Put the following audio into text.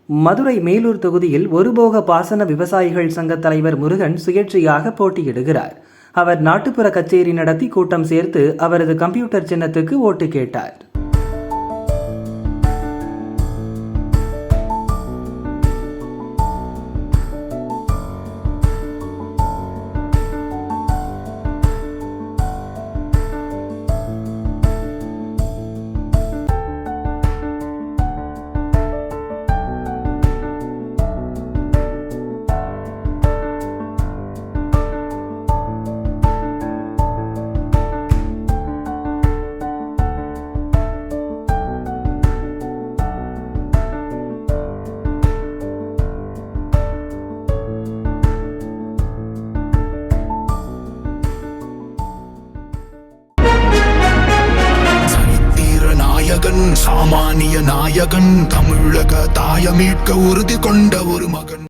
மதுரை மேலூர் தொகுதியில் ஒருபோக பாசன விவசாயிகள் சங்க தலைவர் முருகன் சுயேட்சையாக போட்டியிடுகிறார். அவர் நாட்டுப்புற கச்சேரி நடத்தி கூட்டம் சேர்த்து அவரது கம்ப்யூட்டர் சின்னத்துக்கு ஓட்டு கேட்டார். சாமானிய நாயகன் தமிழக தாய மீட்க உறுதி கொண்ட ஒரு மகன்.